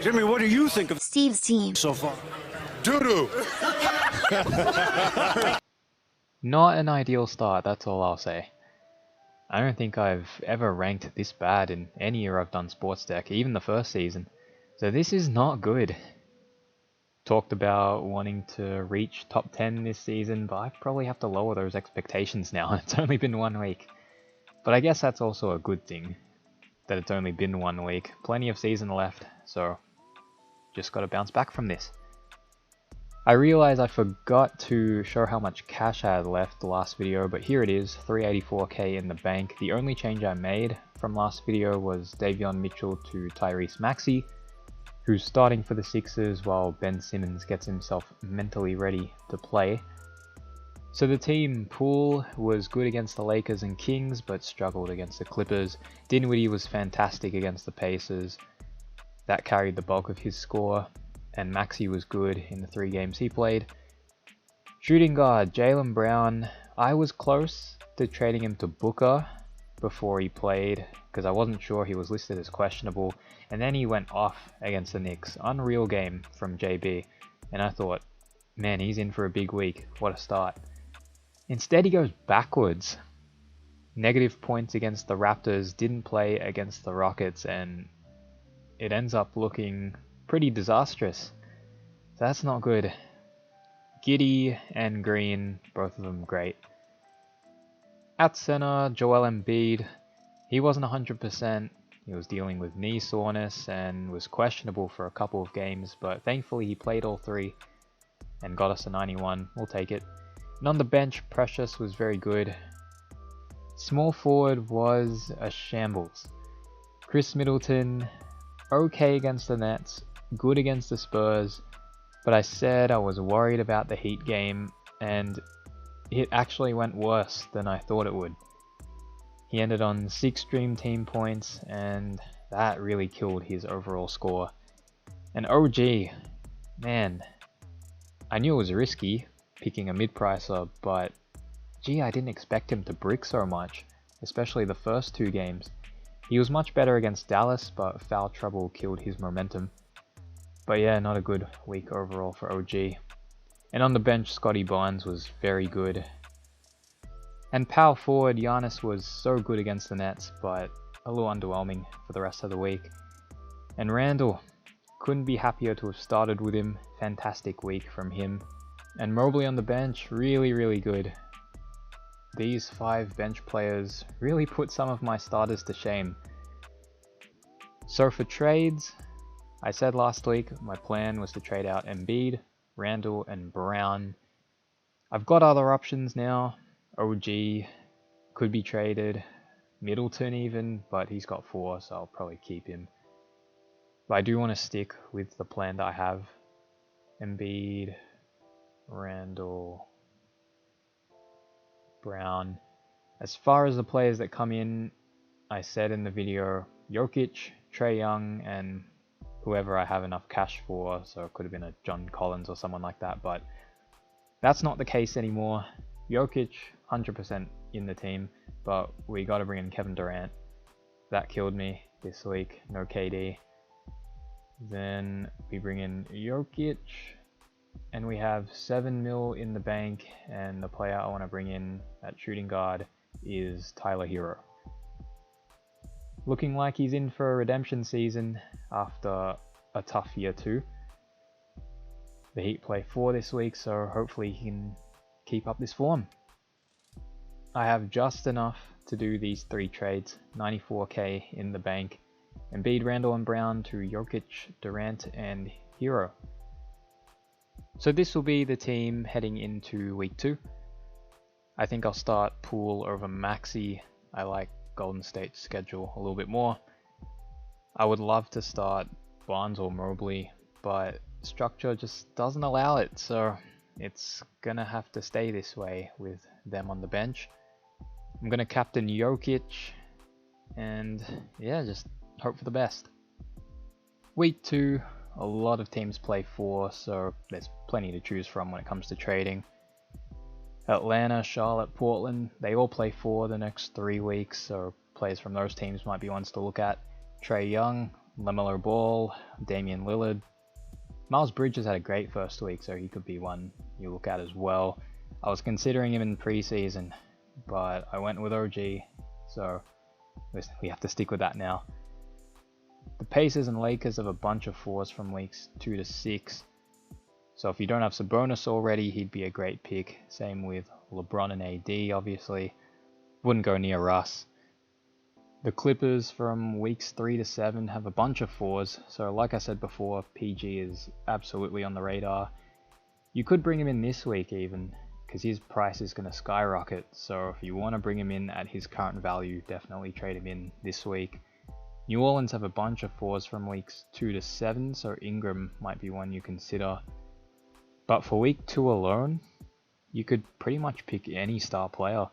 Jimmy, what do you think of Steve's team so far? Doo-doo! Not an ideal start, that's all I'll say. I don't think I've ever ranked this bad in any year I've done Sportsdeck, even the first season. So this is not good. Talked about wanting to reach top 10 this season, but I probably have to lower those expectations now. It's only been 1 week. But I guess that's also a good thing, that it's only been 1 week. Plenty of season left, so just gotta bounce back from this. I realized I forgot to show how much cash I had left the last video, but here it is, 384k in the bank. The only change I made from last video was Davion Mitchell to Tyrese Maxey, who's starting for the Sixers while Ben Simmons gets himself mentally ready to play. So the team pool was good against the Lakers and Kings, but struggled against the Clippers. Dinwiddie was fantastic against the Pacers. That carried the bulk of his score, and Maxey was good in the 3 games he played. Shooting guard, Jaylen Brown. I was close to trading him to Booker before he played, because I wasn't sure he was listed as questionable, and then he went off against the Knicks. Unreal game from JB, and I thought, man, he's in for a big week. What a start. Instead, he goes backwards. Negative points against the Raptors, didn't play against the Rockets, and it ends up looking pretty disastrous. So that's not good. Giddey and Green, both of them great. At center, Joel Embiid. He wasn't 100%. He was dealing with knee soreness and was questionable for a couple of games, but thankfully he played all 3 and got us a 91. We'll take it. And on the bench, Precious was very good. Small forward was a shambles. Chris Middleton, okay against the Nets, good against the Spurs, but I said I was worried about the Heat game, and it actually went worse than I thought it would. He ended on 6 Dream Team points, and that really killed his overall score. And OG, man, I knew it was risky picking a mid-pricer, but gee, I didn't expect him to brick so much, especially the first 2 games. He was much better against Dallas, but foul trouble killed his momentum. But yeah, not a good week overall for OG. And on the bench, Scotty Barnes was very good. And power forward, Giannis was so good against the Nets, but a little underwhelming for the rest of the week. And Randall, couldn't be happier to have started with him. Fantastic week from him. And Mobley on the bench, really good. These 5 bench players really put some of my starters to shame. So for trades, I said last week my plan was to trade out Embiid, Randall and Brown. I've got other options now. OG could be traded, Middleton even, but he's got 4, so I'll probably keep him. But I do want to stick with the plan that I have. Embiid, Randall, Brown. As far as the players that come in, I said in the video, Jokic, Trae Young, and whoever I have enough cash for, so it could have been a John Collins or someone like that, but that's not the case anymore. Jokic, 100% in the team, but we got to bring in Kevin Durant. That killed me this week, no KD. Then we bring in Jokic, and we have 7 mil in the bank, and the player I want to bring in at shooting guard is Tyler Hero. Looking like he's in for a redemption season after a tough year too. The Heat play 4 this week, so hopefully he can keep up this form. I have just enough to do these 3 trades, 94k in the bank. Embiid, Randall and Brown to Jokic, Durant and Hero. So this will be the team heading into week 2. I think I'll start Poole over Maxey. I like Golden State's schedule a little bit more. I would love to start Barnes or Mobley, but structure just doesn't allow it, so it's gonna have to stay this way with them on the bench. I'm gonna captain Jokic, and yeah, just hope for the best. Week 2, a lot of teams play 4, so there's plenty to choose from when it comes to trading. Atlanta, Charlotte, Portland, they all play 4 the next 3 weeks, so players from those teams might be ones to look at. Trae Young, LaMelo Ball, Damian Lillard. Miles Bridges had a great first week, so he could be one you look at as well. I was considering him in preseason, but I went with OG, so we have to stick with that now. The Pacers and Lakers have a bunch of 4s from weeks 2 to 6. So if you don't have Sabonis already, he'd be a great pick. Same with LeBron and AD, obviously. Wouldn't go near Russ. The Clippers from weeks 3 to 7 have a bunch of 4s. So like I said before, PG is absolutely on the radar. You could bring him in this week even, because his price is going to skyrocket. So if you want to bring him in at his current value, definitely trade him in this week. New Orleans have a bunch of 4s from weeks 2 to 7, so Ingram might be one you consider. But for week 2 alone, you could pretty much pick any star player.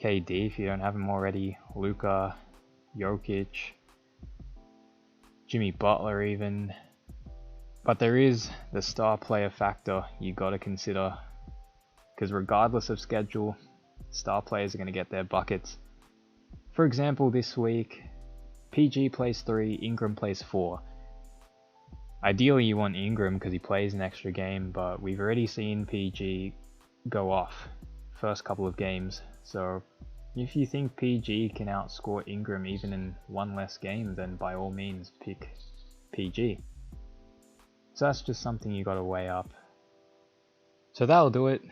KD if you don't have him already, Luka, Jokic, Jimmy Butler even. But there is the star player factor you gotta consider, because regardless of schedule, star players are going to get their buckets. For example, this week, PG plays 3, Ingram plays 4. Ideally you want Ingram because he plays an extra game, but we've already seen PG go off first couple of games. So if you think PG can outscore Ingram even in one less game, then by all means pick PG. So that's just something you gotta weigh up. So that'll do it.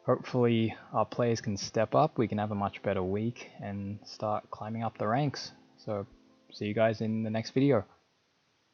Hopefully our players can step up, we can have a much better week and start climbing up the ranks. So see you guys in the next video.